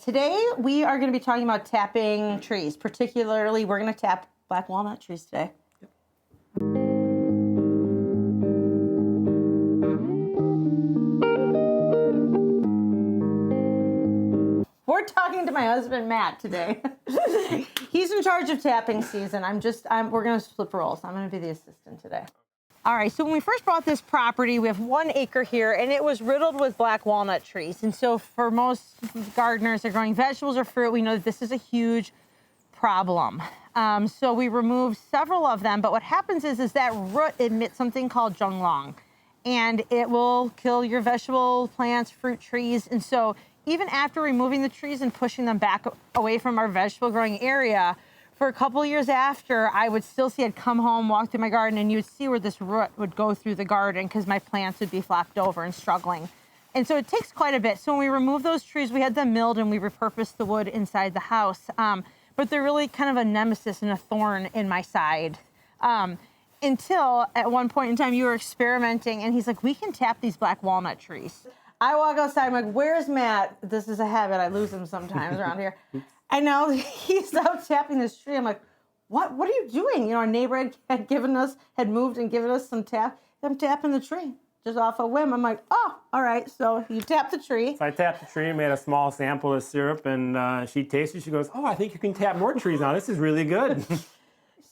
Today we are going to be talking about tapping trees. Particularly, we're going to tap black walnut trees today. We're talking to my husband, Matt, today. He's in charge of tapping season. We're going to split roles. I'm going to be the assistant today. All right, so when we first bought this property, we have 1 acre here, and it was riddled with black walnut trees. And so for most gardeners that are growing vegetables or fruit, we know that this is a huge problem. So we removed several of them, but what happens is that root emits something called zhonglong, and it will kill your vegetable plants, fruit trees. And so even after removing the trees and pushing them back away from our vegetable growing area, for a couple of years after, I would still see, I'd come home, walk through my garden, and you'd see where this root would go through the garden because my plants would be flopped over and struggling. And so it takes quite a bit. So when we removed those trees, we had them milled and we repurposed the wood inside the house. But they're really kind of a nemesis and a thorn in my side. Until at one point in time you were experimenting and he's like, we can tap these black walnut trees. I walk outside, I'm like, where's Matt? This is a habit, I lose him sometimes around here. And now he's out tapping this tree. I'm like, what are you doing? You know, our neighbor had moved and given us some tap. I'm tapping the tree just off a whim. I'm like, oh, all right. So you tap the tree. So I tapped the tree, made a small sample of syrup, and she tasted. She goes, oh, I think you can tap more trees now. This is really good. All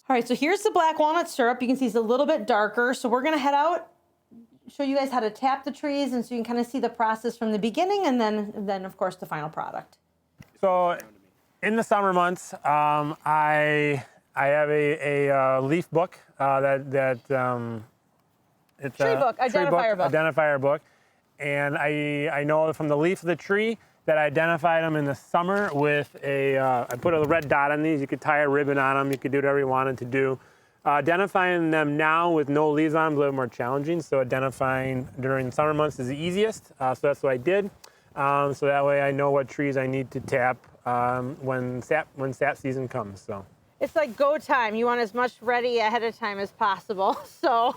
right, so here's the black walnut syrup. You can see it's a little bit darker. So we're going to head out, show you guys how to tap the trees, and so you can kind of see the process from the beginning and then of course, the final product. So in the summer months, I have a leaf book it's tree book, identifier book, and I know from the leaf of the tree that I identified them in the summer with I put a red dot on these. You could tie a ribbon on them. You could do whatever you wanted to do. Identifying them now with no leaves on them is a little more challenging. So identifying during the summer months is the easiest. So that's what I did. So that way I know what trees I need to tap when sap season comes. So it's like go time. You want as much ready ahead of time as possible. So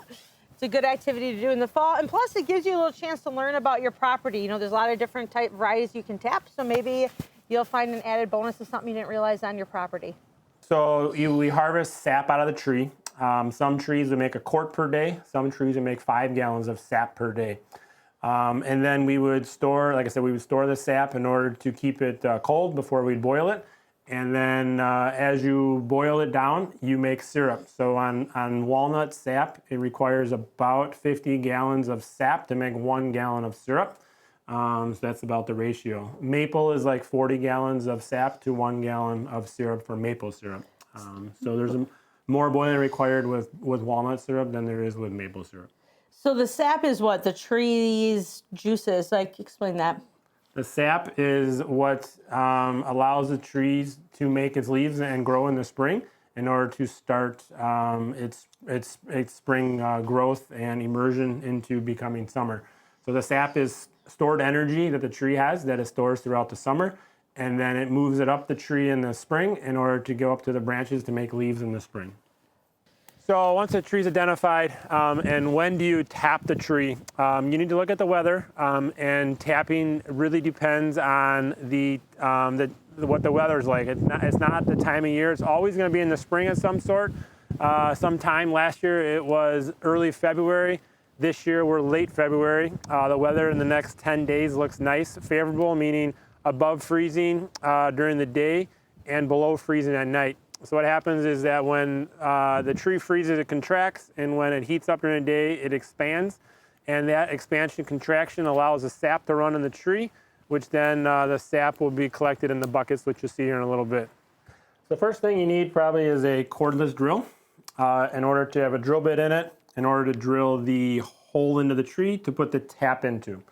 it's a good activity to do in the fall. And plus it gives you a little chance to learn about your property. You know, there's a lot of different type varieties you can tap. So maybe you'll find an added bonus of something you didn't realize on your property. So we harvest sap out of the tree. Some trees would make a quart per day. Some trees would make 5 gallons of sap per day. And then we would store, like I said, we would store the sap in order to keep it cold before we'd boil it. And then as you boil it down, you make syrup. So on walnut sap, it requires about 50 gallons of sap to make 1 gallon of syrup. So that's about the ratio. Maple is like 40 gallons of sap to 1 gallon of syrup for maple syrup. So there's more boiling required with walnut syrup than there is with maple syrup. So the sap is what? The tree's juices. Like, explain that. The sap is what allows the trees to make its leaves and grow in the spring in order to start its spring growth and immersion into becoming summer. So the sap is stored energy that the tree has that it stores throughout the summer, and then it moves it up the tree in the spring in order to go up to the branches to make leaves in the spring. So once a tree's identified, and when do you tap the tree? You need to look at the weather, and tapping really depends on what the weather's like. It's not the time of year. It's always going to be in the spring of some sort. Sometime last year it was early February. This year we're late February. The weather in the next 10 days looks nice, favorable, meaning above freezing during the day and below freezing at night. So what happens is that when the tree freezes, it contracts, and when it heats up during the day, it expands. And that expansion contraction allows the sap to run in the tree, which then the sap will be collected in the buckets, which you'll see here in a little bit. The first thing you need probably is a cordless drill in order to have a drill bit in it, in order to drill the hole into the tree to put the tap into.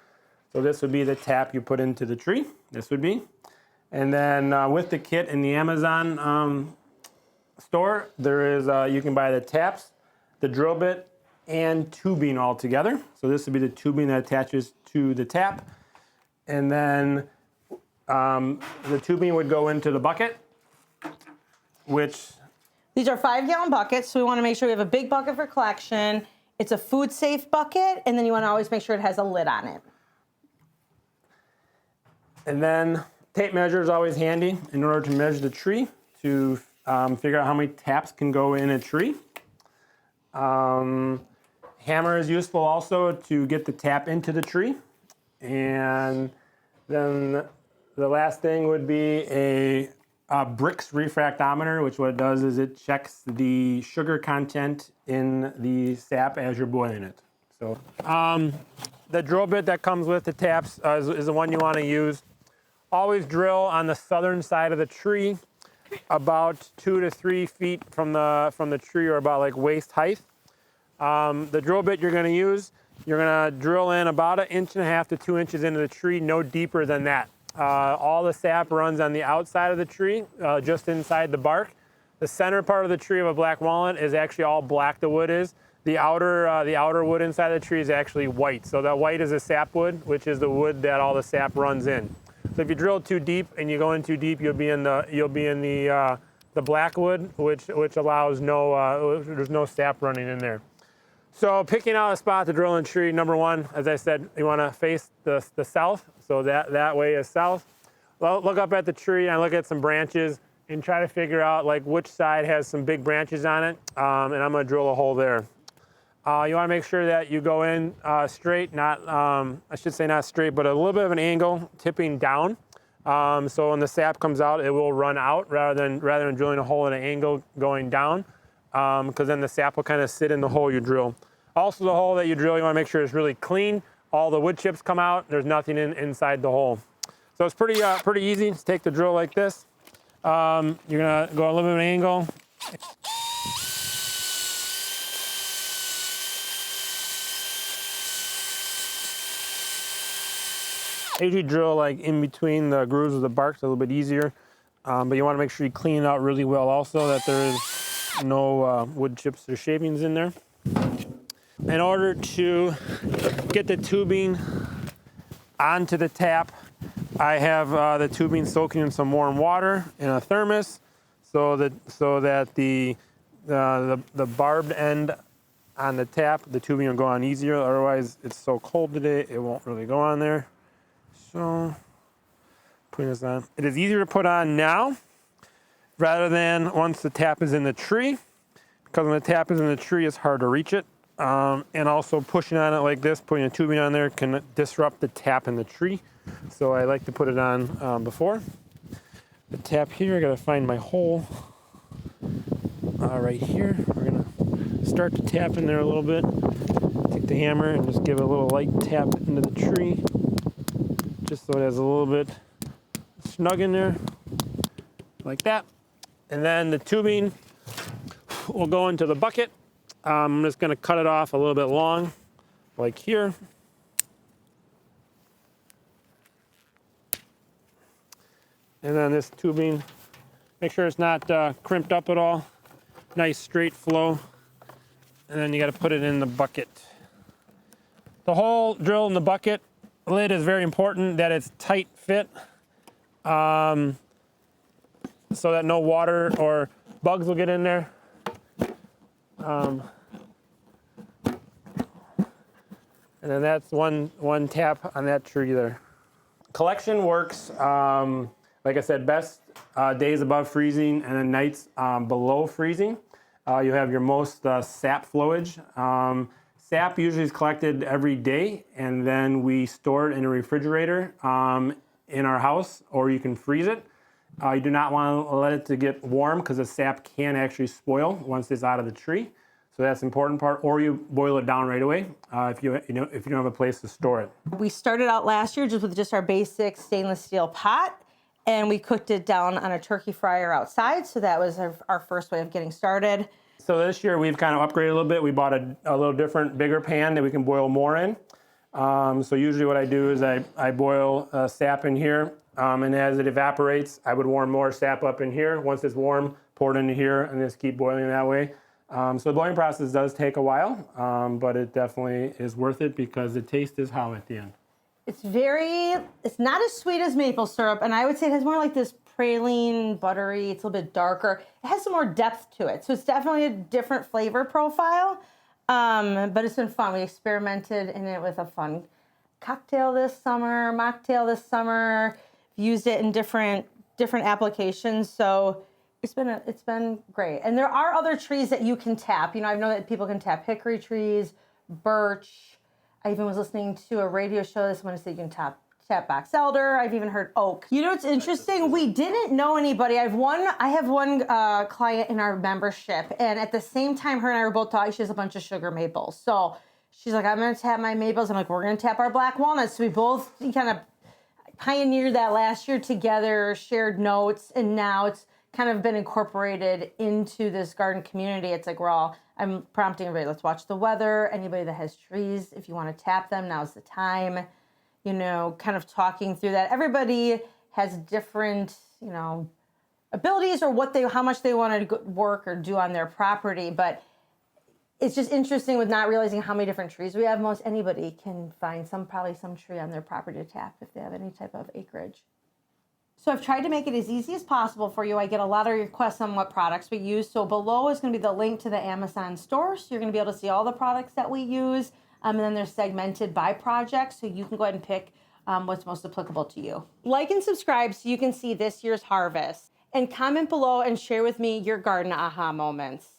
So this would be the tap you put into the tree. This would be. And then with the kit in the Amazon store, there is you can buy the taps, the drill bit, and tubing all together. So this would be the tubing that attaches to the tap, and then the tubing would go into the bucket, which these are 5-gallon buckets. So we want to make sure we have a big bucket for collection. It's a food safe bucket, and then you want to always make sure it has a lid on it. And then Tape measure is always handy in order to measure the tree, to figure out how many taps can go in a tree. Hammer is useful also to get the tap into the tree. And then the last thing would be a Brix refractometer, which what it does is it checks the sugar content in the sap as you're boiling it. So the drill bit that comes with the taps is the one you want to use. Always drill on the southern side of the tree, about 2 to 3 feet from the tree, or about like waist height. The drill bit you're going to use, you're going to drill in about 1.5 inches to 2 inches into the tree, no deeper than that. All the sap runs on the outside of the tree, just inside the bark. The center part of the tree of a black walnut is actually all black, the wood is. The outer wood inside the tree is actually white. So that white is a sapwood, which is the wood that all the sap runs in. So if you drill too deep and you go in too deep, you'll be in the black wood, which allows there's no sap running in there. So picking out a spot to drill in a tree, number one, as I said, you want to face the south. So that way is south. Well, look up at the tree and look at some branches and try to figure out like which side has some big branches on it. And I'm going to drill a hole there. You want to make sure that you go in straight, I should say not straight, but a little bit of an angle, tipping down. So when the sap comes out, it will run out rather than drilling a hole at an angle going down, because then the sap will kind of sit in the hole you drill. Also, the hole that you drill, you want to make sure it's really clean. All the wood chips come out. There's nothing inside the hole. So it's pretty easy. Just take the drill like this. You're gonna go a little bit of an angle. I usually drill like in between the grooves of the bark, so a little bit easier. But you want to make sure you clean it out really well also, that there is no wood chips or shavings in there. In order to get the tubing onto the tap, I have the tubing soaking in some warm water in a thermos, so that the barbed end on the tap, the tubing will go on easier. Otherwise, it's so cold today, it won't really go on there. So, putting this on. It is easier to put on now rather than once the tap is in the tree, because when the tap is in the tree, it's hard to reach it. And also pushing on it like this, putting a tubing on there, can disrupt the tap in the tree. So I like to put it on before. The tap here, I gotta find my hole right here. We're gonna start to tap in there a little bit. Take the hammer and just give it a little light tap into the tree, just so it has a little bit snug in there, like that. And then the tubing will go into the bucket. I'm just gonna cut it off a little bit long, like here. And then this tubing, make sure it's not crimped up at all. Nice straight flow. And then you gotta put it in the bucket. The hole drilled in the bucket lid is very important that it's tight fit, so that no water or bugs will get in there. And then that's one tap on that tree there. Collection works, like I said, best days above freezing and then nights below freezing. You have your most sap flowage. Sap usually is collected every day, and then we store it in a refrigerator in our house, or you can freeze it. You do not want to let it to get warm, because the sap can actually spoil once it's out of the tree. So that's the important part. Or you boil it down right away if you don't have a place to store it. We started out last year with just our basic stainless steel pot, and we cooked it down on a turkey fryer outside. So that was our first way of getting started. So this year we've kind of upgraded a little bit. We bought a little different, bigger pan that we can boil more in. So usually what I do is I boil sap in here, and as it evaporates, I would warm more sap up in here. Once it's warm, pour it into here, and just keep boiling that way. So the boiling process does take a while, but it definitely is worth it, because the taste is how at the end. It's not as sweet as maple syrup, and I would say it has more like this praline, buttery, it's a little bit darker. It has some more depth to it, so it's definitely a different flavor profile, but it's been fun. We experimented in it with a fun cocktail this summer, mocktail this summer. used it in different applications. So it's been great. And there are other trees that you can tap. You know, I know that people can tap hickory trees, birch. I even was listening to a radio show this morning that you can tap box elder. I've even heard oak. You know what's interesting? We didn't know anybody. I have one client in our membership, and at the same time, her and I were both talking. She has a bunch of sugar maples. So she's like, I'm gonna tap my maples. I'm like, we're gonna tap our black walnuts. So we both kind of pioneered that last year together, shared notes, and now it's kind of been incorporated into this garden community. It's like I'm prompting everybody, let's watch the weather. Anybody that has trees, if you want to tap them, now's the time. You know, kind of talking through that. Everybody has different, you know, abilities or how much they want to work or do on their property. But it's just interesting with not realizing how many different trees we have. Most anybody can find probably some tree on their property to tap if they have any type of acreage. So I've tried to make it as easy as possible for you. I get a lot of requests on what products we use. So below is going to be the link to the Amazon store. So you're going to be able to see all the products that we use. And then they're segmented by project, so you can go ahead and pick what's most applicable to you. Like and subscribe so you can see this year's harvest. And comment below and share with me your garden aha moments.